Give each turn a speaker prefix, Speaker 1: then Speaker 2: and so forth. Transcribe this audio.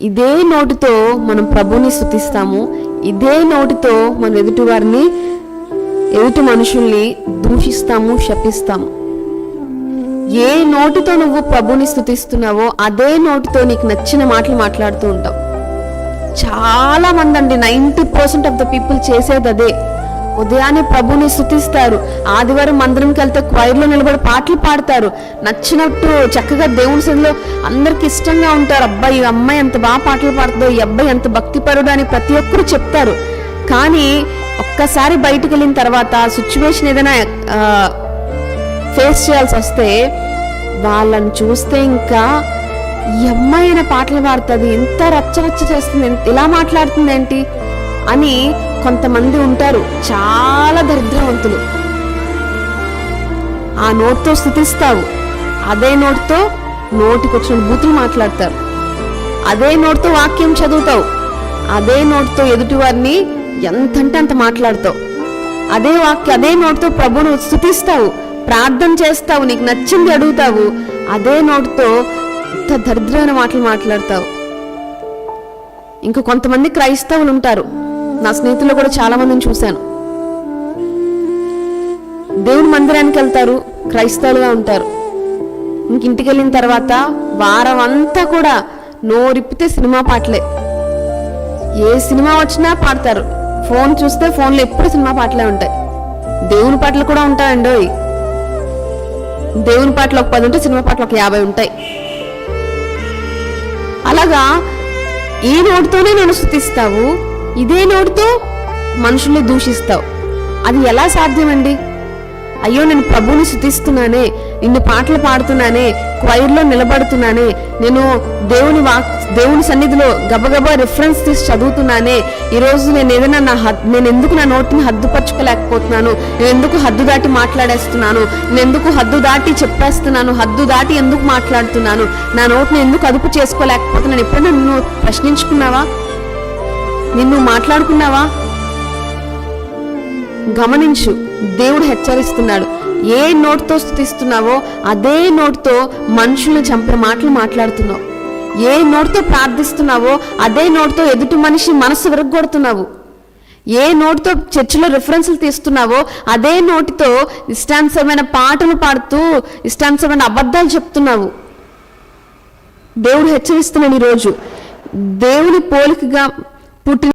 Speaker 1: ఇదే నోటితో మనం ప్రభుని స్తుతిస్తాము, ఇదే నోటితో మనం ఎదుటి మనుషుల్ని దూషిస్తాము, శపిస్తాము. ఏ నోటితో నువ్వు ప్రభుని స్తుతిస్తున్నావో అదే నోటితో నీకు నచ్చిన మాటలు మాట్లాడుతూ ఉంటావు. చాలా మంది అండి, 90% ఆఫ్ ద పీపుల్ చేసేది అదే. ఉదయాన్నే ప్రభుని స్తుతిస్తారు, ఆదివారం మందిరంకి వెళ్తే క్వైర్లో నిలబడి పాటలు పాడతారు, నచ్చినట్టు చక్కగా దేవుని సన్నిధిలో అందరికి ఇష్టంగా ఉంటారు. అబ్బాయి ఈ అమ్మాయి ఎంత బాగా పాటలు పాడుతుందో, ఈ అబ్బాయి ఎంత భక్తిపరుడు అని ప్రతి ఒక్కరు చెప్తారు. కానీ ఒక్కసారి బయటకు వెళ్ళిన తర్వాత సిచ్యువేషన్ ఏదైనా ఫేస్ చేయాల్సి వస్తే వాళ్ళని చూస్తే ఇంకా ఈ అమ్మాయి అయినా పాటలు పాడుతుంది, ఎంత రచ్చరచ్చ చేస్తుంది, ఇలా మాట్లాడుతుంది ఏంటి అని కొంతమంది ఉంటారు, చాలా దరిద్రవంతులు. ఆ నోటితో స్తుతిస్తావు, అదే నోటితో నోటికొచ్చిన బూతులు మాట్లాడతారు. అదే నోటితో వాక్యం చదువుతావు, అదే నోటితో ఎదుటి వారిని ఎంతంటే అంత మాట్లాడతావు. అదే నోటితో ప్రభువును స్తుతిస్తావు, ప్రార్థన చేస్తావు, నీకు నచ్చింది అడుగుతావు. అదే నోటితో ఇంత దరిద్రమైన మాటలు మాట్లాడతావు. ఇంకా కొంతమంది క్రైస్తవులు ఉంటారు, నా స్నేహితులు కూడా చాలా మందిని చూశాను. దేవుని మందిరానికి వెళ్తారు, క్రైస్తవులుగా ఉంటారు. ఇంటికి వెళ్ళిన తర్వాత వారం అంతా కూడా నోరిప్పితే సినిమా పాటలే. ఏ సినిమా వచ్చినా పాడతారు. ఫోన్ చూస్తే ఫోన్లో ఎప్పుడు సినిమా పాటలే ఉంటాయి. దేవుని పాటలు కూడా ఉంటాయండి. దేవుని పాటలు ఒక 10 ఉంటే సినిమా పాటలు ఒక 50 ఉంటాయి. అలాగా ఈ నోటితోనే నన్ను స్తుతిస్తావు, ఇదే నోటితో మనుషుల్ని దూషిస్తావు. అది ఎలా సాధ్యమండి? అయ్యో, నేను ప్రభువుని స్తుతిస్తున్నానే, ఇన్ని పాటలు పాడుతున్నానే, క్వైర్లో నిలబడుతున్నానే, నేను దేవుని సన్నిధిలో గబగబా రిఫరెన్స్ తీసి చదువుతున్నానే, ఈరోజు నేను ఎందుకు నా నోటిని హద్దుపరచుకోలేకపోతున్నాను, నేను ఎందుకు హద్దు దాటి మాట్లాడేస్తున్నాను, నేను ఎందుకు హద్దు దాటి చెప్పేస్తున్నాను, హద్దు దాటి ఎందుకు మాట్లాడుతున్నాను, నా నోటిని ఎందుకు అదుపు చేసుకోలేకపోతున్నాను? ఎప్పుడైనా నిన్ను ప్రశ్నించుకున్నావా? నిన్ను మాట్లాడుకున్నావా? గమనించు, దేవుడు హెచ్చరిస్తున్నాడు. ఏ నోటితో స్తుతిస్తున్నావో అదే నోటితో మనుషులను చంపిన మాటలు మాట్లాడుతున్నావు. ఏ నోటితో ప్రార్థిస్తున్నావో అదే నోటితో ఎదుటి మనిషి మనసు విరగొడుతున్నావు. ఏ నోటితో చర్చిలో రిఫరెన్స్లు తీస్తున్నావో అదే నోటితో ఇష్టానుసరమైన పాటలు పాడుతూ ఇష్టానుసరమైన అబద్ధాలు చెప్తున్నావు. దేవుడు హెచ్చరిస్తున్నాడు, ఈరోజు దేవుని పోలికగా పుట్టిన